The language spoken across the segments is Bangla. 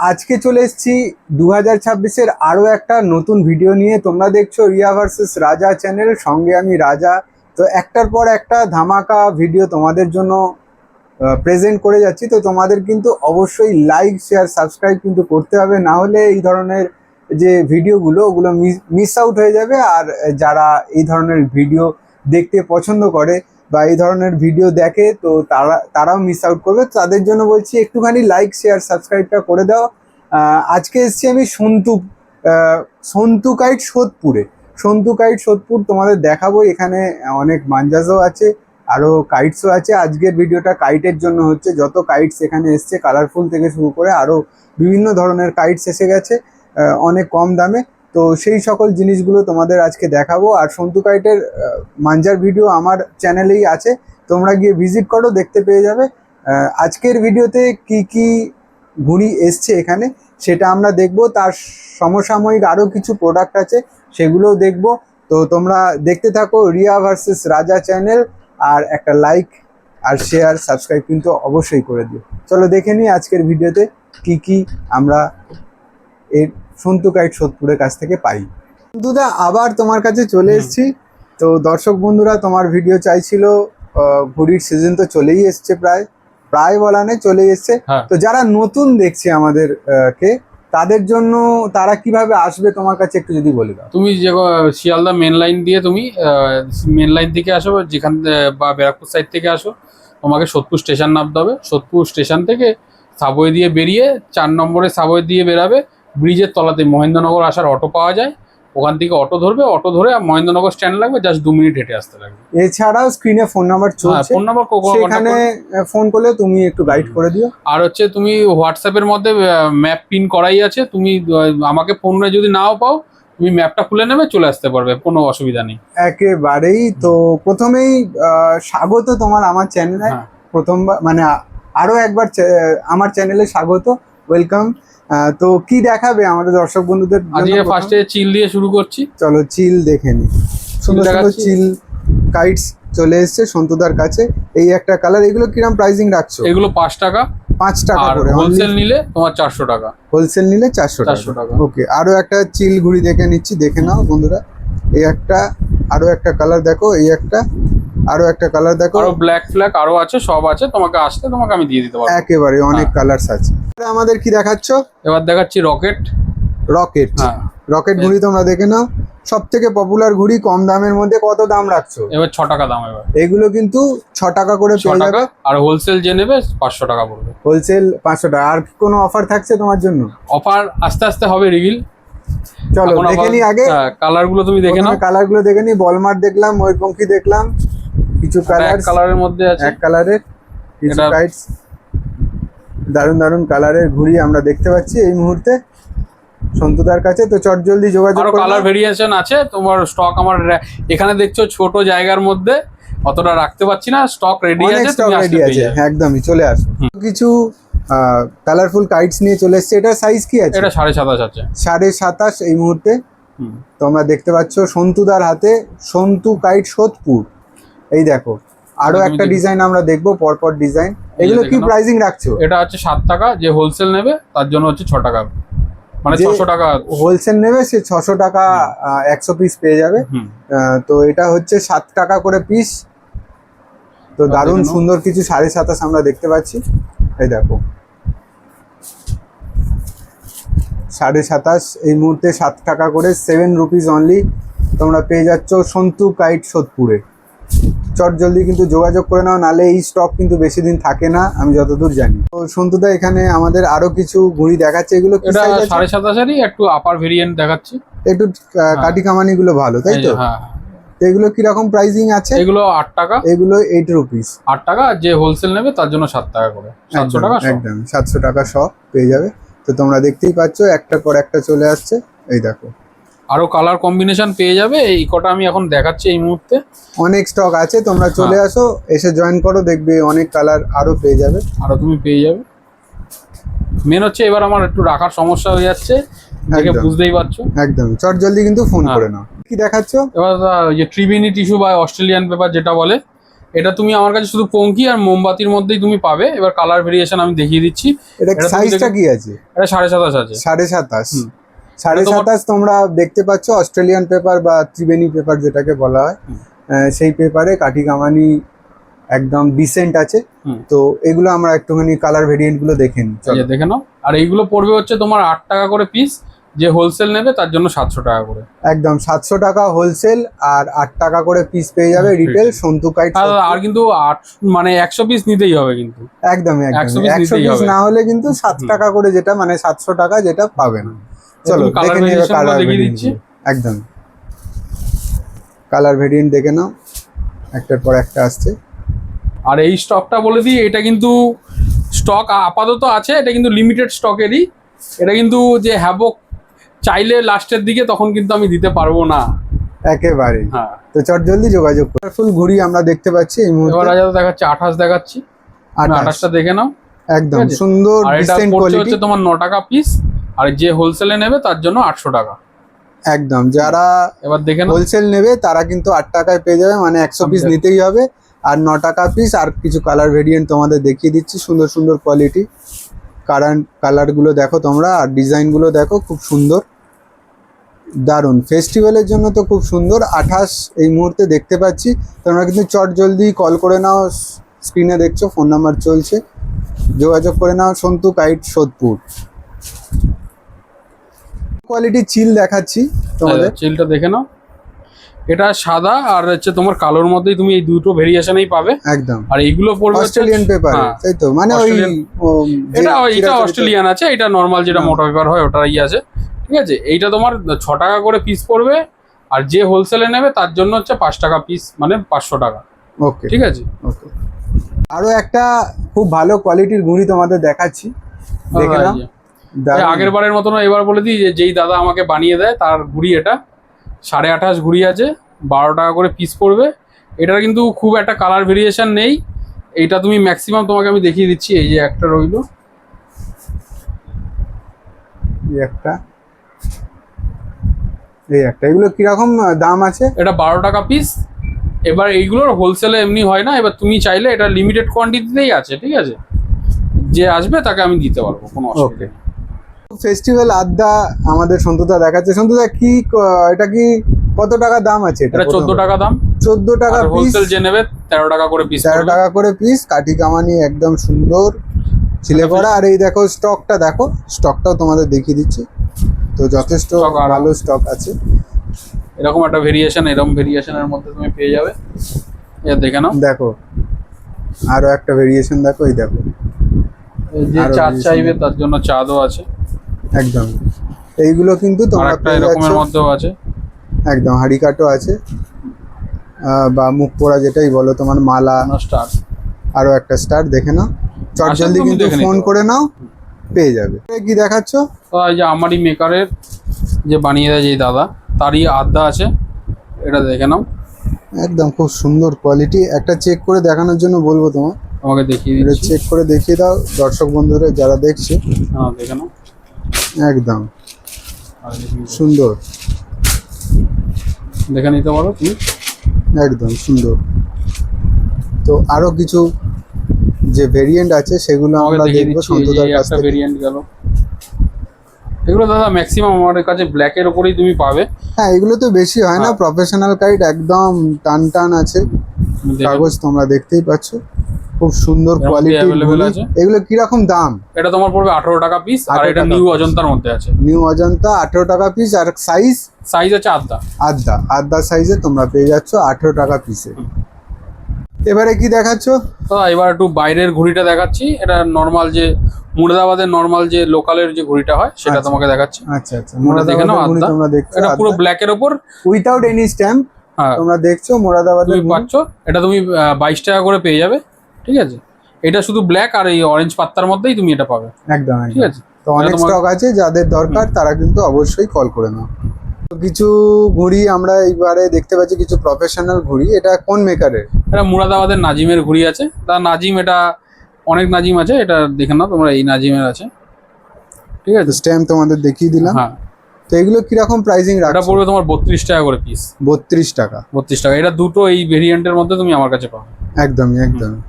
আজকে চলে এসেছি 2026-এর আরও একটা নতুন ভিডিও নিয়ে। তোমরা দেখছো রিয়া ভার্সেস রাজা চ্যানেল, সঙ্গে আমি রাজা। তো একটার পর একটা ধামাকা ভিডিও তোমাদের জন্য প্রেজেন্ট করে যাচ্ছি। তো তোমাদের কিন্তু অবশ্যই লাইক শেয়ার সাবস্ক্রাইব কিন্তু করতে হবে, না হলে এই ধরনের যে ভিডিওগুলো ওগুলো মিস আউট হয়ে যাবে। আর যারা এই ধরনের ভিডিও দেখতে পছন্দ করে বা এই ধরনের ভিডিও দেখে, তো তারাও মিস আউট করবে। তাদের জন্য বলছি একটুখানি লাইক শেয়ার সাবস্ক্রাইবটা করে দাও। আজকে এসেছি আমি সন্তু কাইট সোদপুরে। সন্তু কাইট সোদপুর তোমাদের দেখাবো। এখানে অনেক মাঞ্জাসও আছে, আরও কাইটসও আছে। আজকের ভিডিওটা কাইটের জন্য হচ্ছে। যত কাইটস এখানে এসছে, কালারফুল থেকে শুরু করে আরও বিভিন্ন ধরনের কাইটস এসে গেছে অনেক কম দামে। তো সেই সকল জিনিসগুলো তোমাদের আজকে দেখাবো। আর সন্তু কাইটের মাঞ্জার ভিডিও আমার চ্যানেলেই আছে, তোমরা গিয়ে ভিজিট করো, দেখতে পেয়ে যাবে। আজকের ভিডিওতে কি কি ঘুড়ি এসছে এখানে সেটা আমরা দেখব। তার সমসাময়িক আরও কিছু প্রোডাক্ট আছে, সেগুলোও দেখব। তো তোমরা দেখতে থাকো রিয়া ভার্সেস রাজা চ্যানেল। আর একটা লাইক আর শেয়ার সাবস্ক্রাইব কিন্তু অবশ্যই করে দিও। চলো দেখে নিই আজকের ভিডিওতে কি কি আমরা এর সন্তু কাইট সোদপুরের কাছ থেকে পাই। বন্ধুরা, আবার তোমার কাছে চলে এসেছি। তো দর্শক বন্ধুরা, তোমার ভিডিও চাইছিল। ঘুড়ির সিজন তো চলেই এসছে, প্রায় বলা নেই, চলেই এসছে। তো যারা নতুন দেখছে আমাদের কে, তাদের জন্য তারা কিভাবে আসবে তোমার কাছে একটু যদি বলে দাও। তুমি যে শিয়ালদা মেন লাইন দিয়ে তুমি মেন লাইন থেকে আসো, যেখান বা ব্যারাকপুর সাইড থেকে আসো, তোমাকে সোদপুর স্টেশন নামতে হবে। সোদপুর স্টেশন থেকে সাবওয়ে দিয়ে বেরিয়ে 4 নম্বরে সাবওয়ে দিয়ে বেরাবে। ব্রিজের তলাতে মহেন্দ্রনগর আসার অটো পাওয়া যায়, ওখান থেকে অটো ধরবে। অটো ধরে মহেন্দ্রনগর স্ট্যান্ড লাগবে, জাস্ট 2 মিনিট হেঁটে আসতে লাগবে। এছাড়াও স্ক্রিনে ফোন নাম্বার চলছে, ফোন নাম্বার সেখানে ফোন করলে তুমি একটু গাইড করে দিও। আর হচ্ছে তুমি হোয়াটসঅ্যাপের মধ্যে ম্যাপ পিন করাই আছে, তুমি আমাকে ফোনে যদি নাও পাও, তুমি ম্যাপটা খুলে নেবে, চলে আসতে পারবে, কোনো অসুবিধা নেই একেবারেই। তো প্রথমেই স্বাগত তোমার আমার চ্যানেলে। প্রথমবার মানে আরো একবার আমার চ্যানেলে স্বাগত, ওয়েলকাম। তো কি দেখাবে আমাদের দর্শক বন্ধুদের? আজকে ফার্স্টে চিল দিয়ে শুরু করছি। চলো চিল দেখে নি। সুন্দর সুন্দর চিল কাইটস চলে এসছে সন্তুদার কাছে। এই একটা কালার, এগুলো কিরকম প্রাইসিং রাখছো? এগুলো 5 টাকা 5 টাকা করে। হোলসেল নিলে তোমার 400 টাকা। হোলসেল নিলে 400 টাকা। ওকে, আরো একটা চিল ঘুড়ি দেখে নিচ্ছি, দেখে নাও বন্ধুরা। এই একটা, আরো একটা কালার দেখো, এই একটা, আরো একটা কালার দেখো, আরো ব্ল্যাক ফ্ল্যাগ আরো আছে, সব আছে। তোমাকে আসলে তোমাকে আমি দিয়ে দিতে পারবো। একেবারে অনেক কালারস আছে। আমাদের কি দেখাচ্ছ? এবার দেখাচ্ছি রকেট। রকেট ঘুড়ি তোমরা দেখে নাও। সব থেকে পপুলার ঘুড়ি, কম দামের মধ্যে। কত দাম রাখছো? এবার 6 টাকা দাম। এবার এগুলো কিন্তু 6 টাকা করে পেয়ে যাবে। আর হোলসেল যে নেবে 500 টাকা পড়বে। হোলসেল 500 টাকা। আর কোনো অফার থাকছে তোমার জন্য? অফার আস্তে আস্তে হবে রিভিল। চলো দেখে নি আগে কালার গুলো, তুমি দেখে নাও। কালার গুলো দেখে নি। বলমার্ট দেখলাম, ময়ূরপঙ্খী দেখলাম, কিছু কালারের মধ্যে আছে, এক কালারের কিছু কাইটস। দারুণ দারুণ কালারের ঘুড়ি আমরা দেখতে পাচ্ছি এই মুহূর্তে সন্তুদার কাছে। তো চট জলদি যোগাযোগ করো। কালার ভেরিয়েশন আছে তোমার। স্টক আমার এখানে দেখছো ছোট জায়গার মধ্যে, অতটা রাখতে পারছি না। স্টক রেডি আছে, তুমি রেডি আছে, একদমই চলে আসো। কিছু কালারফুল কাইটস নিয়ে চলে এসেছে। এটা সাইজ কি আছে? এটা 27.5 আছে। 27.5 এই মুহূর্তে তোমরা দেখতে পাচ্ছ সন্তুদার হাতে। সন্তু কাইট সোদপুর। এই দেখো, আরো একটা ডিজাইন আমরা দেখবো, পরপর ডিজাইন। এগুলো কি প্রাইসিং রাখছো? এটা হচ্ছে 7 টাকা। যে হোলসেল নেবে তার জন্য হচ্ছে 6 টাকা, মানে 600 টাকা। হোলসেল নেবে সে 600 টাকা 100 পিস পেয়ে যাবে। তো এটা হচ্ছে 7 টাকা করে পিস। তো দারুণ সুন্দর কিছু 27.5 আমরা দেখতে পাচ্ছি। এই দেখো 27.5 এই মুহূর্তে 7 টাকা করে, 7 রুপিস অনলি তোমরা পেয়ে যাচ্ছ সন্তু কাইট সোদপুরে। চট জলদি কিন্তু যোগাযোগ করে নাও, নালে এই স্টক কিন্তু বেশি দিন থাকে না, আমি যতদূর জানি। তো সন্তুদা এখানে আমাদের আরো কিছু ঘুড়ি দেখাচ্ছে। এগুলো কি সাইজ আছে? 27.5-এরই একটু আপার ভেরিয়েন্ট দেখাচ্ছি। একটু কাটি কামানি গুলো ভালো, তাই তো? এগুলো কি রকম প্রাইসিং আছে? এগুলো 8 টাকা। এগুলো 8 রুপিস। 8 টাকা। যে হোলসেল নেবে তার জন্য 7 টাকা করে। 700 টাকা একদম 700 টাকা সব পেয়ে যাবে। তো তোমরা দেখতেই পাচ্ছ একটার পর একটা চলে আসছে। এই দেখো আরো কালার কম্বিনেশন পেয়ে যাবে। এই কটা আমি এখন দেখাচ্ছি এই মুহূর্তে। অনেক স্টক আছে, তোমরা চলে আসো, এসে জয়েন করো, দেখবে অনেক কালার আরো পেয়ে যাবে। আরো তুমি পেয়ে যাবে। মেন হচ্ছে এবার আমার একটু রাখার সমস্যা হয়ে যাচ্ছে, দেখে বুঝতেই পারছো। একদম চট জলদি কিন্তু ফোন করে নাও। কি দেখাচ্ছ? এবার যে ট্রিবিনি টিস্যু বা অস্ট্রেলিয়ান পেপার যেটা বলে, এটা তুমি আমার কাছে শুধু পঙ্কি আর মোমবাতির মধ্যেই তুমি পাবে। এবার কালার ভেরিয়েশন আমি দেখিয়ে দিচ্ছি। এটা সাইজটা কি আছে? এটা 27.5 আছে। 27.5 27.5 তোমরা দেখতে পাচ্ছ। অস্ট্রেলিয়ান পেপার বা ত্রিবেণী পেপার যেটাকে বলা হয়, সেই পেপারে কাঠি কামানি একদম ডিসেন্ট আছে। তো এগুলো আমরা একটুখানি কালার ভেরিয়েন্ট গুলো দেখে নিই, দেখে নাও। আর এইগুলো পড়বে হচ্ছে তোমার 8 টাকা করে পিস। যে হোলসেল নেবে তার জন্য 700 টাকা করে। একদম 700 টাকা হোলসেল আর 8 টাকা করে পিস পেয়ে যাবে রিটেল সন্তু কাইট। আর কিন্তু 100 পিস নিতেই হবে কিন্তু। একদম 100 পিস না হলে কিন্তু 7 টাকা করে, যেটা মানে 700 টাকা যেটা পাবে না। চলো দেখে নিই কালার ভেরিয়েন্ট। একদম কালার ভেরিয়েন্ট দেখে নাও, একটার পর একটা আসছে। আর এই স্টকটা বলে দিই, এটা কিন্তু স্টক আপাতত আছে, এটা কিন্তু লিমিটেড স্টকেরই। এটা কিন্তু যে হ্যাভক চাইলে লাস্টের দিকে তখন কিন্তু আমি দিতে পারবো না একেবারে। হ্যাঁ, তো চট জলদি যোগাযোগ করো। ফুল ঘুড়ি আমরা দেখতে পাচ্ছি এই মুহূর্তে। এবার দেখাচ্ছি 28 দেখাচ্ছি। 28টা দেখে নাও, একদম সুন্দর ডিসেন্ট কোয়ালিটি হচ্ছে তোমার 9 টাকা পিস। আর যে হোলসেলে নেবে তার জন্য 800 টাকা। একদম যারা এবার দেখে নাও, হোলসেল নেবে তারা কিন্তু 8 টাকায় পেয়ে যাবে, মানে 100 পিস নিতেই হবে। আর 9 টাকা পিস। আর কিছু কালার ভেরিয়েন্ট তোমাদের দেখিয়ে দিচ্ছি, সুন্দর সুন্দর কোয়ালিটি। কালারগুলো দেখো তোমরা, আর ডিজাইনগুলো দেখো, খুব সুন্দর, দারুণ। ফেস্টিভ্যালের জন্য তো খুব সুন্দর। 28 এই মুহূর্তে দেখতে পাচ্ছি। তোমরা কিন্তু চট জলদি কল করে নাও, স্ক্রিনে দেখছো ফোন নাম্বার চলছে, যোগাযোগ করে নাও। সন্তু কাইট সোদপুর। কোয়ালিটি চিল দেখাচ্ছি তোমাদের, চিলটা দেখে নাও। এটা সাদা আর হচ্ছে তোমার কালোর মধ্যেই তুমি এই দুটো ভেরিয়েশনই পাবে একদম। আর এইগুলো পড়বে অস্ট্রেলিয়ান পেপার, তাই তো? মানে ওই এটা অস্ট্রেলিয়ান আছে, এটা নরমাল যেটা মোটা পেপার হয় ওটাই আছে, ঠিক আছে। এইটা তোমার 6 টাকা করে পিস পড়বে। আর যে হোলসেলে নেবে তার জন্য হচ্ছে 5 টাকা পিস, মানে 500 টাকা। ওকে, ঠিক আছে। ওকে। আরো একটা খুব ভালো কোয়ালিটির ঘুড়ি তোমাদের দেখাচ্ছি, দেখে নাও। আগের বারের মতন এবার বলে দিই, যেই দাদা আমাকে বানিয়ে দেয় তার ঘুড়ি এটা 28.5 ঘুড়ি আছে, 12 টাকা করে পিস পড়বে। এটার কিন্তু খুব একটা কালার ভেরিয়েশন নেই। এইটা তুমি ম্যাক্সিমাম তোমাকে আমি দেখিয়ে দিচ্ছি। এই যে একটা রইলো, এই একটা এগুলো কিরকম দাম আছে? এটা 12 টাকা পিস। এবার এইগুলোর হোলসেলে এমনি হয় না। এবার তুমি চাইলে এটা লিমিটেড কোয়ান্টিটিতেই আছে, ঠিক আছে। যে আসবে তাকে আমি দিতে পারবো, কোনো অসুবিধা নেই। ফেস্টিভ্যাল আড্ডা আমাদের সন্তুদা দেখাচ্ছে। সন্তুদা কি এটা কি কত টাকা দাম আছে? এটা 14 টাকা দাম। 14 টাকা পিস। হোলসেল যে নেবে 13 টাকা করে পিস। 13 টাকা করে পিস। কাঠি কামানি একদম সুন্দর ছিলে করা। আর এই দেখো স্টকটা দেখো, স্টকটাও তোমাদের দেখিয়ে দিচ্ছি। তো যথেষ্ট ভালো স্টক আছে। এরকম একটা ভেরিয়েশন, এরকম ভেরিয়েশনের মধ্যে তুমি পেয়ে যাবে। এটা দেখে নাও। দেখো আরো একটা ভেরিয়েশন দেখো, এই দেখো। যে চাঁদ চাইবে তার জন্য চাঁদও আছে। একদম এইগুলো কিন্তু তোমরা একটা এরকমের মধ্যেও আছে। একদম হাড়ি কাটও আছে, বা মুখ পোড়া যেটাই বলো, তোমার মালা, স্টার। আরো একটা স্টার দেখে নাও। চট জলদি কিন্তু ফোন করে নাও, পেয়ে যাবে। কি দেখাচ্ছ? তো এই যে আমারই মেকারের যে বানিয়ে দেয় যে দাদা, তারই আড্ডা আছে। এটা দেখে নাও, একদম খুব সুন্দর কোয়ালিটি। একটা চেক করে দেখানোর জন্য বলবো তোমার, আমাকে দেখিয়ে দিচ্ছি। চেক করে দেখিয়ে দাও দর্শক বন্ধুরা যারা দেখছে। হ্যাঁ দেখে নাও, একদম সুন্দর, দেখে নিতে পারো তুমি। একদম সুন্দর। তো আরো কিছু যে ভেরিয়েন্ট আছে সেগুলো আমরা দেখবো সন্তুদার কাছ থেকে। ভেরিয়েন্ট গেল এগুলো দাদা ম্যাক্সিমাম আমাদের কাছে ব্ল্যাকের উপরেই তুমি পাবে। হ্যাঁ এগুলো তো বেশি হয় না, প্রফেশনাল কাইট একদম টান টান আছে। কাগজ তোমরা দেখতেই পাচ্ছ, খুব সুন্দর কোয়ালিটি। এগুলো কিরকম দাম? এটা তোমার পড়বে 18 টাকা পিস। আর এটা নিউ অজন্তার মধ্যে আছে। নিউ অজন্তা 18 টাকা পিস। আর সাইজ আছে আদ্দা সাইজে তোমরা পেয়ে যাচ্ছ 18 টাকা পিসে। এবারে কি দেখাচ্ছ? তো এবার একটু বাইরের ঘুড়িটা দেখাচ্ছি। এটা নরমাল যে মুর্দাবাদের নরমাল যে লোকালের যে ঘুড়িটা হয় সেটা তোমাকে দেখাচ্ছি। আচ্ছা আচ্ছা, মুর্দাবাদের ঘুড়ি তোমরা দেখছো। এটা পুরো ব্ল্যাকের উপর উইদাউট এনি স্ট্যাম্প তোমরা দেখছো মুর্দাবাদের তুমি পাচ্ছ। এটা তুমি 22 টাকা করে পেয়ে যাবে, ঠিক আছে। এটা শুধু ব্ল্যাক আর এই অরেঞ্জ পাত্তার মধ্যেই তুমি এটা পাবে, একদম ঠিক আছে। তো অনেক স্টক আছে, যাদের দরকার তারা কিন্তু অবশ্যই কল করে নাও। কিছু ঘুড়ি আমরা এইবারে দেখতে পাচ্ছি, কিছু প্রফেশনাল ঘুড়ি। এটা কোন মেকারের? এটা মুরাদাবাদের নাজিমের ঘুড়ি আছে। তার নাজিম, এটা অনেক নাজিম আছে। এটা দেখে নাও তোমরা, এই নাজিমের আছে, ঠিক আছে। স্ট্যাম্প তোমাদের দেখিয়ে দিলাম। হ্যাঁ, তো এগুলো কিরকম প্রাইসিং রাখছো? এটা পড়বে তোমার 32 টাকা করে পিস। 32 টাকা। 32 টাকা। এটা দুটো এই ভেরিয়েন্টের মধ্যে তুমি আমার কাছে পাবে। একদমই একদমই।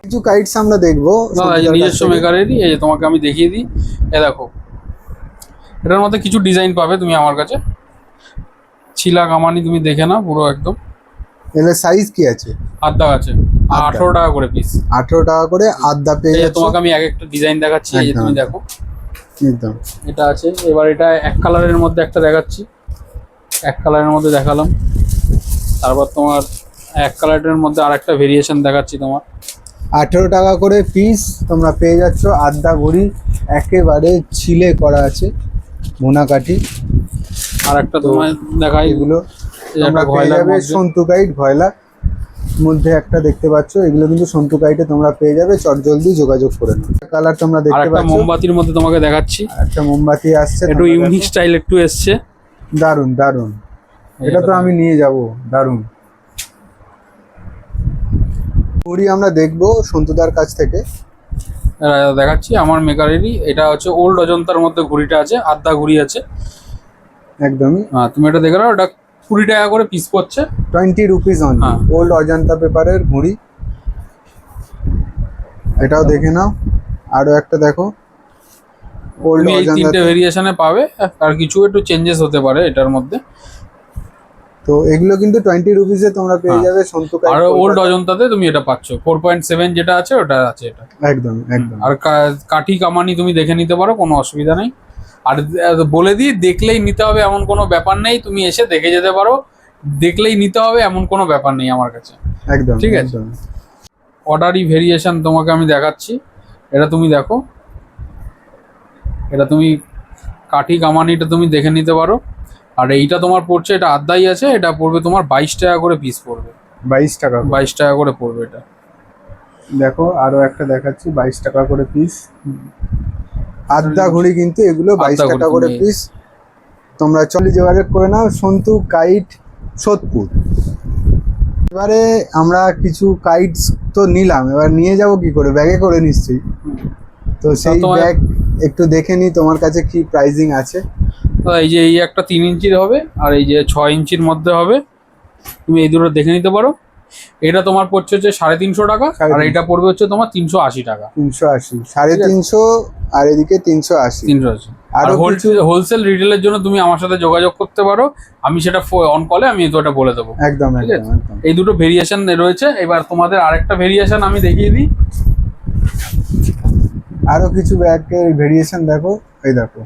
কিছু কাইটস আমরা দেখবো দাদা এই যে সন্তুদার কাছ নিজস্ব থেকে। মেকারেরই, এই যে তোমাকে আমি দেখিয়ে দিই, এ দেখো এটার মধ্যে কিছু ডিজাইন পাবে তুমি আমার কাছে। ছিলা কামানি তুমি দেখে নাও পুরো একদম। এর সাইজ কি আছে? আদ্যা আছে, আদ্যা। 18 টাকা করে পিস। 18 টাকা করে আদ্যা পেয়ে এই যে যাচ্ছে। তোমাকে আমি এক একটা ডিজাইন দেখাচ্ছি, এই যে একদম, তুমি একদম। দেখো একদম এটা আছে। এবার এটা এক কালারের মধ্যে একটা দেখাচ্ছি, এক কালারের মধ্যে দেখালাম। তারপর তোমার এক কালারের মধ্যে আরেকটা ভেরিয়েশন দেখাচ্ছি তোমার। 18 টাকা করে পিস তোমরা পেয়ে যাচ্ছ আদ্যা ঘড়ি, একেবারে ছিলে করা আছে মোনাকাঠি। আর একটা তো তোমার দেখাই, এগুলো এই যে তোমরা একটা পেয়ে ভয়লার যাবে মধ্যে। সন্তু কাইট ভয়লা মধ্যে একটা দেখতে পাচ্ছ, এগুলো কিন্তু সন্তু কাইটে তোমরা পেয়ে যাবে, জলদি যোগাযোগ করে নাও। কালার তোমরা আর দেখতে একটা পাচ্ছ, মোমবাতির মধ্যে তোমাকে দেখাচ্ছি, একটা মোমবাতি আসছে, একটু তোমরা ইউনিক দেখো। স্টাইল একটু এসছে। দারুন দারুন, এই এটা তো দেখো। আমি নিয়ে যাব। দারুন ঘড়ি আমরা দেখবো সন্তুদার কাছ থেকে। দেখাচ্ছি আমার মেকারেরই, এটা হচ্ছে ওল্ড অজন্তার মধ্যে ঘুড়িটা আছে, আদ্যা ঘুড়ি আছে। একদমই হ্যাঁ তুমি এটা দেখে নাও, এটা 20 টাকা করে পিস পড়ছে। 20 রুপিস অনলি, হ্যাঁ। ওল্ড অজন্তা পেপারের ঘড়ি। এটাও দেখে নাও। আরো একটা দেখো ওল্ড তুমি এই 3টে অজন্তা। ভেরিয়েশনে পাবে, আর কিছু একটু চেঞ্জেস হতে পারে এটার মধ্যে। তো এগুলো কিন্তু 20 রুপিসে তোমরা পেয়ে হ্যাঁ। যাবে সন্তু কাইট আর ওল্ড কলকাতা। অজন্তাতে তুমি এটা পাচ্ছ 4.7 যেটা আছে ওটা আছে এটা। একদম একদম। আর কাঠি কামানি তুমি দেখে নিতে পারো, কোনো অসুবিধা নেই। আর বলে দিই, দেখলেই নিতে হবে এমন কোনো ব্যাপার নেই, তুমি এসে দেখে যেতে পারো। দেখলেই নিতে হবে এমন কোনো ব্যাপার নেই আমার কাছে। একদম ঠিক আছে। একদম। অর্ডারই ভেরিয়েশন তোমাকে আমি দেখাচ্ছি, এটা তুমি দেখো। এটা তুমি কাঠি কামানিটা তুমি দেখে নিতে পারো। আর এইটা তোমার পড়ছে, এটা আদ্যাই আছে, এটা পড়বে তোমার 22 টাকা করে পিস পড়বে। 22 টাকা করে। 22 টাকা করে পড়বে এটা। দেখো আরো একটা দেখাচ্ছি, 22 টাকা করে পিস আদ্যা ঘড়ি, কিন্তু এগুলো 22 আদ্যা ঘড়ি টাকা করে তুমি- পিস। তোমরা যোগাযোগ করে নাও সন্তু কাইট সোদপুর। এবারে আমরা কিছু কাইটস তো নিলাম, এবার নিয়ে যাব কি করে? ব্যাগে করে নিশ্চয়ই। তো সেই তোমার- ব্যাগ একটু দেখে নি তোমার কাছে কি প্রাইজিং আছে। এই যে এই একটা 3 ইঞ্চির হবে, আর এই যে 6 ইঞ্চির মধ্যে হবে, তুমি এই দুটো দেখে নিতে পারো। এটা তোমার পড়ছে হচ্ছে 350 টাকা, আর 350 এটা পড়বে হচ্ছে তোমার 380 টাকা। 380, 350, আর এদিকে 380। 380। আর আরো কিছু হোলসেল রিটেলের জন্য তুমি আমার সাথে যোগাযোগ করতে পারো, আমি সেটা অন কলে আমি তো এটা বলে দেবো। একদম ঠিক একদম আছে। একদম। এই দুটো ভেরিয়েশন রয়েছে। এবার তোমাদের আরেকটা ভেরিয়েশন আমি দেখিয়ে দিই। আরো কিছু ব্যাগের ভেরিয়েশন দেখো, এই দেখো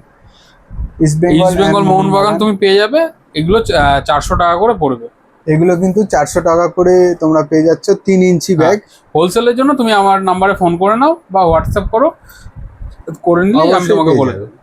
ইস্ট বেঙ্গল মোহনবাগান তুমি পেয়ে যাবে, এগুলো 400 টাকা করে পড়বে। এগুলো কিন্তু 400 টাকা করে তোমরা পেয়ে যাচ্ছ 3 ইঞ্চি ব্যাগ। হোলসেলের জন্য তুমি আমার নাম্বারে ফোন করে নাও বা হোয়াটসঅ্যাপ করো, করে নিলে আমি অবশ্যই তোমাকে পেয়ে বলে যাবে। দেবো।